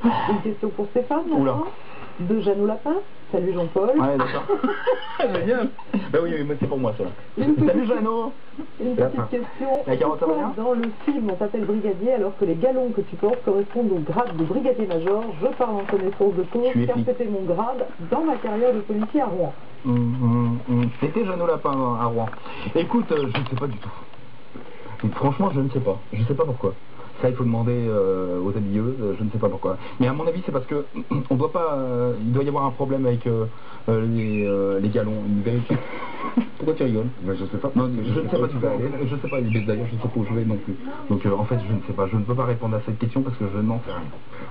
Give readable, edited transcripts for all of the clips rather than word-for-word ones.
Une question pour Stéphane, maintenant, de Jeannot Lapin. Salut Jean-Paul. Ouais, d'accord. Génial. Bah oui, mais c'est pour moi, ça. Salut Jeannot. Une petite question. La carotte à Pourquoi dans le film on t'appelle brigadier alors que les galons que tu portes correspondent au grade de brigadier-major? Je parle en connaissance de cause car c'était mon grade dans ma carrière de policier à Rouen. C'était Jeannot Lapin à Rouen. Écoute, je ne sais pas du tout. Franchement, je ne sais pas. Je ne sais pas pourquoi. Ça, il faut demander aux habilleuses, je ne sais pas pourquoi. Mais à mon avis, c'est parce que on doit pas, il doit y avoir un problème avec les galons. Pourquoi tu rigoles? Ben, je sais pas. Non, je ne sais pas du tout. Je ne sais pas, d'ailleurs, je ne sais pas où je vais non plus. Donc, en fait, je ne sais pas. Je ne peux pas répondre à cette question parce que je n'en sais rien.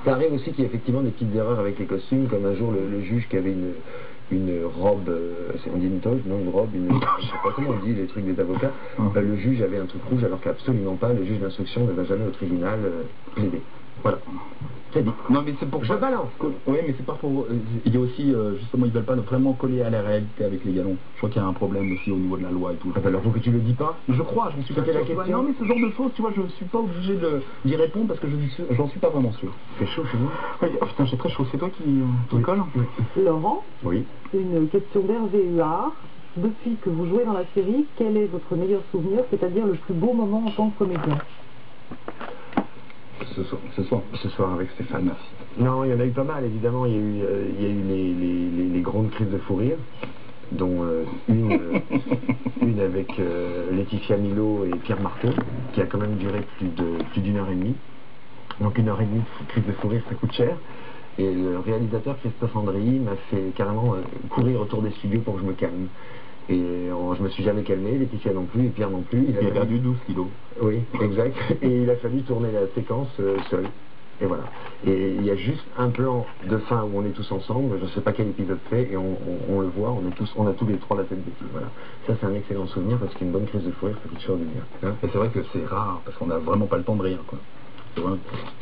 Ça arrive aussi qu'il y ait effectivement des petites erreurs avec les costumes, comme un jour le juge qui avait une robe, on dit une toge, non une robe, je sais pas comment on dit les trucs des avocats, le juge avait un truc rouge alors qu'absolument pas, le juge d'instruction ne va jamais au tribunal plaider. Voilà. C'est dit. Non mais c'est pour je balance. Oui mais c'est pas pour... Il y a aussi, justement, ils veulent pas vraiment coller à la réalité avec les galons. Je crois qu'il y a un problème aussi au niveau de la loi et tout. Alors faut que tu le dis pas. Je crois, je me suis pas fait la question. Non mais ce genre de choses, tu vois, je suis pas obligé d'y répondre parce que j'en suis pas vraiment sûr. C'est chaud chez vous? Oui, oh, putain, c'est très chaud. C'est toi qui colle? Laurent? Oui. Une question d'Hervé Huard. Depuis que vous jouez dans la série, quel est votre meilleur souvenir, c'est-à-dire le plus beau moment en tant que comédien? Ce soir avec Stéphane. Merci. Non, il y en a eu pas mal, évidemment. Il y a eu les grandes crises de fou rire, dont une avec Laetitia Milo et Pierre Marteau, qui a quand même duré plus d'une heure et demie. Donc 1 heure et demie de crise de fou rire, ça coûte cher. Et le réalisateur Christophe Andréi m'a fait carrément courir autour des studios pour que je me calme. Et je me suis jamais calmé, Laetitia non plus, et Pierre non plus. Il a perdu 12 kilos. Oui, exact. Et il a fallu tourner la séquence seul. Et voilà. Et il y a juste un plan de fin où on est tous ensemble, je ne sais pas quel épisode c'est, et on le voit, on a tous les trois la tête bêtise. Voilà. Ça c'est un excellent souvenir parce qu'une bonne crise de fou rire, ça fait toujours du bien. Hein, et c'est vrai que c'est rare, parce qu'on n'a vraiment pas le temps de rire, quoi.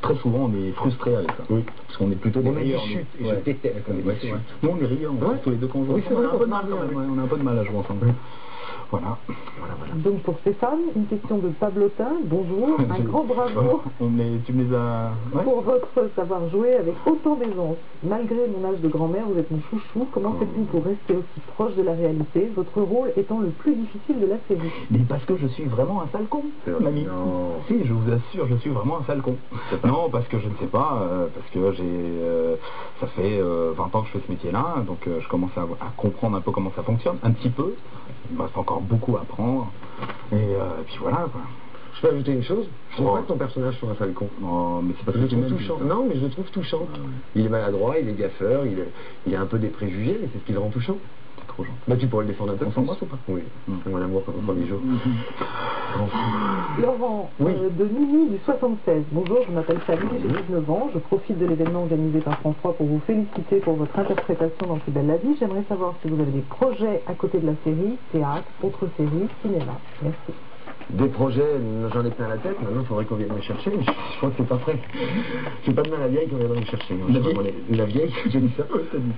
Très souvent on est frustré avec ça. Oui. Parce qu'on est plutôt des rieurs. Et je déteste quand on est chute. Nous on est rieurs, tous les deux quand on joue. Oui, c'est vrai, on a un peu de mal à jouer ensemble. Voilà. Donc pour Stéphane, une question de Pablotin. Bonjour, un grand bravo tu me les as... pour votre savoir jouer avec autant d'aisance. Malgré mon âge de grand-mère, vous êtes mon chouchou. Comment faites-vous pour rester aussi proche de la réalité, votre rôle étant le plus difficile de la série? Mais parce que je suis vraiment un sale con, mamie. Non. Si, je vous assure, je suis vraiment un sale con. Non, parce que je ne sais pas, parce que ça fait 20 ans que je fais ce métier-là, donc je commence à comprendre un peu comment ça fonctionne, un petit peu. Il me reste encore beaucoup à apprendre. Et puis voilà, quoi. Je peux ajouter une chose? Je trouve pas que ton personnage soit un sale con. Non, mais c'est parce que je le trouve touchant. Non, mais je le trouve touchant. Il est maladroit, il est gaffeur, il a un peu des préjugés, mais c'est ce qui le rend touchant. C'est trop gentil. Bah tu pourrais le défendre un peu. On s'embrasse ou pas? Oui. On l'amour comme au premier jour. Laurent, de Mimi du 76. Bonjour, je m'appelle Sally, j'ai 19 ans. Je profite de l'événement organisé par France 3 pour vous féliciter pour votre interprétation dans Plus belle la vie. J'aimerais savoir si vous avez des projets à côté de la série, théâtre, autres séries, cinéma. Merci. Des projets, j'en ai plein la tête, maintenant il faudrait qu'on vienne me chercher, mais je crois que c'est pas prêt. J'ai pas demain la vieille qu'on viendra me chercher. La vieille, j'ai dit ça.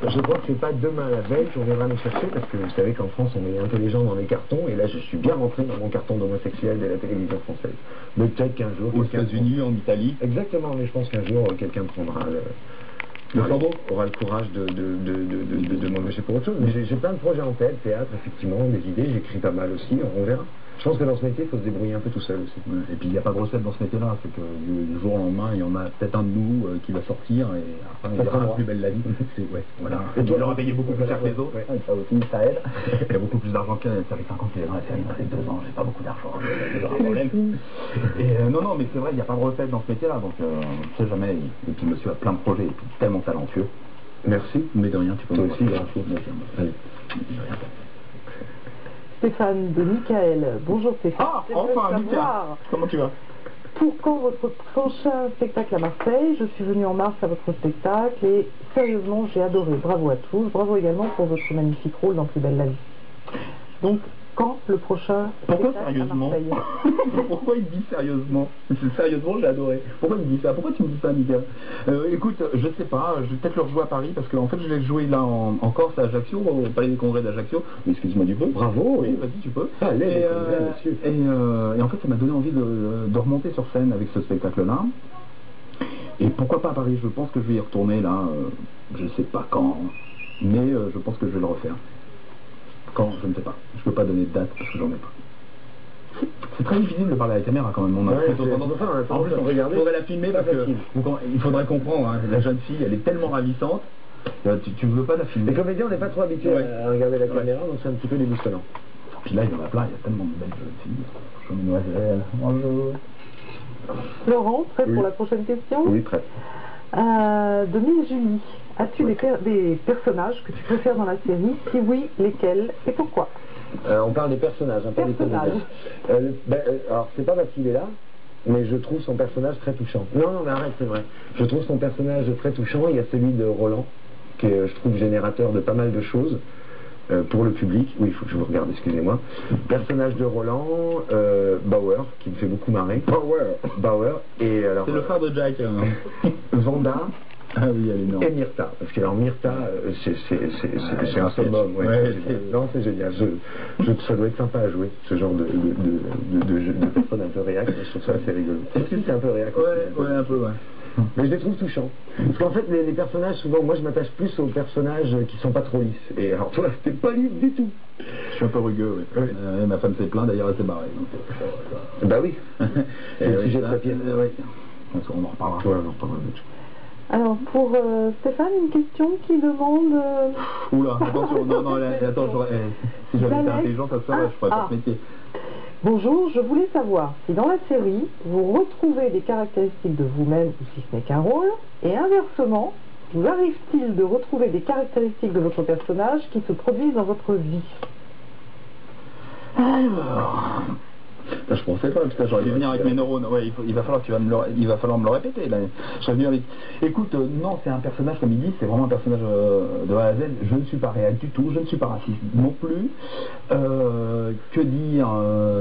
Je crois que c'est pas demain la veille qu'on viendra me chercher, parce que vous savez qu'en France on met un peu les gens dans les cartons, et là je suis bien rentré dans mon carton d'homosexuel de la télévision française. Mais peut-être qu'un jour... Aux États-Unis, en Italie. Exactement, mais je pense qu'un jour quelqu'un prendra aura le courage de m'engager pour autre chose. Mais j'ai plein de projets en tête, théâtre, effectivement, des idées, j'écris pas mal aussi, on verra. Je pense que dans ce métier, il faut se débrouiller un peu tout seul aussi. Et puis il n'y a pas de recette dans ce métier-là, c'est que du jour au lendemain, il y en a peut-être un de nous qui va sortir et après on verra Plus belle la vie. Voilà. Et tu l'auras payé beaucoup plus cher que les autres. Ça aussi, ça aide. Il y a beaucoup plus d'argent que ça fait 5 ans qu'il est dans la série, ça fait 2 ans, j'ai pas beaucoup d'argent. C'est un problème. Et non, mais c'est vrai, il n'y a pas de recette dans ce métier-là, donc on ne sait jamais. Et puis monsieur a plein de projets, et puis tellement talentueux. Merci. Mais de rien, tu peux toi aussi, Allez. Stéphane de Michael. Bonjour Stéphane. Ah, enfin, Michael. Comment tu vas? Pour quand votre prochain spectacle à Marseille? Je suis venue en mars à votre spectacle et sérieusement, j'ai adoré. Bravo à tous. Bravo également pour votre magnifique rôle dans Plus belle la vie. Donc, quand le prochain Pourquoi sérieusement? Pourquoi il dit sérieusement? Sérieusement, j'ai adoré. Pourquoi il dit ça? Pourquoi tu me dis ça, Miguel? Écoute, je sais pas, je vais peut-être le rejouer à Paris parce qu'en fait, je l'ai joué là en Corse, à Ajaccio, au Palais des Congrès d'Ajaccio. Excuse-moi du peu. Bravo. Oui, vas-y, tu peux. Allez, les congrès, monsieur. Et en fait, ça m'a donné envie de remonter sur scène avec ce spectacle-là. Et pourquoi pas à Paris? Je pense que je vais y retourner là, je sais pas quand, mais je pense que je vais le refaire. Quand, je ne sais pas. Je peux pas donner de date parce que j'en ai pas. C'est très difficile de parler à la caméra quand même. On a plutôt tendance. En plus, on faudrait la filmer parce que il faudrait comprendre. Hein, la jeune fille, elle est tellement ravissante. Tu veux pas la filmer. Les comédiens, on n'est pas trop habitués à regarder la caméra, donc c'est un petit peu déboussolant. Puis là, il y en a plein. Il y a tellement de belles jeunes filles. Mademoiselle, bonjour. Laurent, prêt pour la prochaine question? Oui, prêt. De Miss Julie, as-tu des personnages que tu préfères dans la série? Si oui, lesquels et pourquoi? On parle des personnages, pas des comédiens. Alors, c'est pas parce qu'il est là, mais je trouve son personnage très touchant. Non, mais arrête, c'est vrai. Je trouve son personnage très touchant. Il y a celui de Roland, qui est, je trouve, générateur de pas mal de choses. Pour le public, oui, il faut que je vous regarde, excusez-moi. Personnage de Roland, Bauer, qui me fait beaucoup marrer. Bauer, et alors... C'est le frère de Jack. Vanda. Ah oui, elle est énorme. Et Myrtha, parce que alors Myrtha, c'est un summum. Non, c'est génial. Ça doit être sympa à jouer, ce genre de personnes un peu réac. Je trouve ça assez rigolo. Est-ce que c'est un peu réac? Ouais, un peu, ouais. Mais je les trouve touchants. Parce qu'en fait, les personnages, souvent, moi je m'attache plus aux personnages qui sont pas trop lisses. Et alors toi, c'était pas lisse du tout. Je suis un peu rugueux, oui. Ma femme s'est plainte, d'ailleurs, elle s'est barrée. Donc... Bah oui. C'est le sujet de sa pièce. Oui. On en reparlera. Ouais, on en reparlera. Alors, pour Stéphane, une question qui demande... Oula, attention, non, attends, si j'avais été intelligent, ça serait, je ferais pas ce métier. Bonjour, je voulais savoir si dans la série, vous retrouvez des caractéristiques de vous-même ou si ce n'est qu'un rôle, et inversement, vous arrive-t-il de retrouver des caractéristiques de votre personnage qui se produisent dans votre vie? Alors... je pensais pas, putain, j'aurais dû venir avec mes neurones. Ouais, il va falloir me le répéter là. Je serais venu avec... Écoute, non, c'est un personnage, comme il dit, c'est vraiment un personnage de A à Z. Je ne suis pas réel du tout, je ne suis pas raciste non plus. Que dire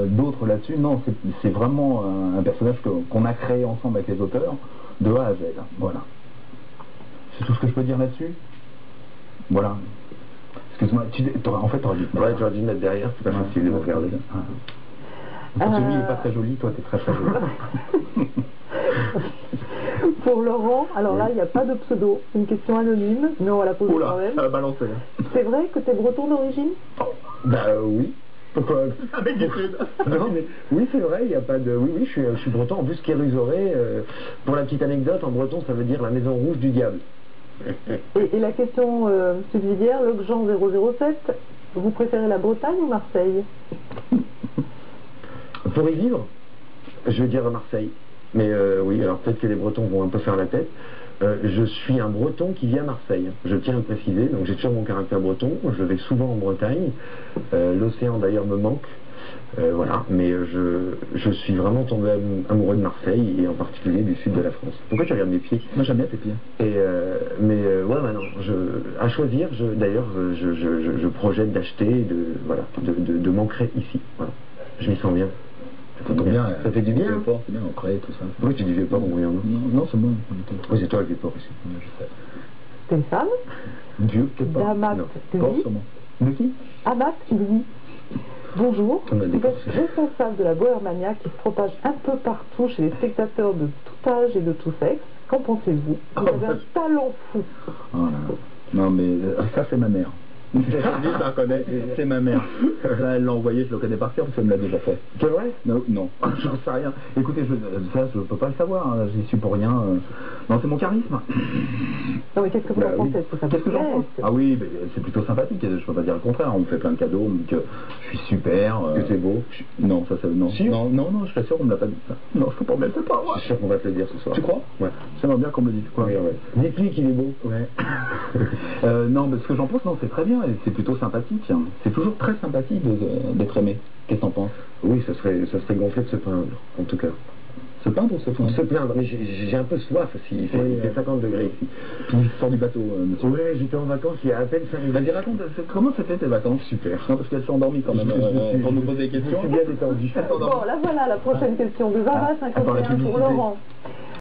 d'autre là-dessus? Non, c'est vraiment un personnage qu'on a créé ensemble avec les auteurs, de A à Z. Voilà. C'est tout ce que je peux dire là-dessus. Voilà. Excuse-moi, en fait, t'aurais dû te mettre... Ouais, j'aurais dû me mettre derrière, c'est pas facile de me regarder. Parce que lui, il n'est pas très joli, toi, t'es très très joli. Pour Laurent, alors là, il n'y a pas de pseudo, une question anonyme, mais on va la poser quand même. Ça va balancer. C'est vrai que tu es breton d'origine? Bah oui. Pourquoi? Avec étude. Non, mais oui, c'est vrai, il n'y a pas de... Oui, je suis breton, en plus, Kérusoré, pour la petite anecdote, en breton, ça veut dire la maison rouge du diable. Et la question subsidiaire, Logjean 007, vous préférez la Bretagne ou Marseille? Pour y vivre, je vais dire Marseille. Mais oui, alors peut-être que les Bretons vont un peu faire la tête. Je suis un Breton qui vit à Marseille. Je tiens à le préciser. Donc j'ai toujours mon caractère breton. Je vais souvent en Bretagne. L'océan d'ailleurs me manque. Voilà. Mais je suis vraiment tombé amoureux de Marseille et en particulier du sud de la France. Pourquoi tu regardes mes pieds? Moi j'aime bien tes pieds. Et ouais, maintenant, à choisir, d'ailleurs, je projette d'acheter, de m'ancrer ici. Voilà. Je m'y sens bien. Ça fait bien. Ça fait du bien. C'est bien, on crée tout ça. Pourquoi tu dis vieux port en voyant? Non, c'est bon. Oui, c'est toi le vieux port ici. Je sais. Stéphane? Vieux port. Damat Louis. De qui? Amat Louis. Bonjour. Vous êtes responsable de la Bohermania qui se propage un peu partout chez les spectateurs de tout âge et de tout sexe. Qu'en pensez-vous? Vous avez un talent fou. Oh là là. Non, mais ça, c'est ma mère. Je la reconnais, c'est ma mère. Ça, elle l'a envoyé, je le connais par cœur parce qu'elle me l'a déjà fait. C'est vrai? Non, j'en sais rien. Écoutez, ça, je peux pas le savoir, hein. J'y suis pour rien. Non, c'est mon charisme. Non, mais qu'est-ce que vous en pensez? Qu'est-ce que j'en pense? Ah oui, c'est plutôt sympathique, je peux pas dire le contraire. On me fait plein de cadeaux, on me dit que je suis super. Que c'est beau? Non, ça, non. Si? Non, je suis sûr qu'on me l'a pas dit ça. Non, je peux pas me le pas, moi. Je suis sûr qu'on va te le dire ce soir. Tu crois? Ouais. J'aimerais bien qu'on me le dise, quoi. Oui, ouais. Dites-lui qu'il est beau. Ouais. Non, mais ce que j'en pense, non, c'est très bien. C'est plutôt sympathique. C'est toujours très sympathique d'être aimé. Qu'est-ce que t'en penses? Oui, ça serait gonflé de se plaindre, en tout cas. Se plaindre ou se plaindre? Se plaindre, mais j'ai un peu soif aussi. Il fait 50 degrés ici. Puis il sort du bateau, monsieur. Oui, j'étais en vacances il y a à peine 5 minutes. Vas-y, raconte, comment c'était tes vacances? Super. Non, parce qu'elle s'est endormie quand même pour nous poser des questions. Je suis bien détendu. Bon, là voilà la prochaine question de Zara 51 pour Laurent.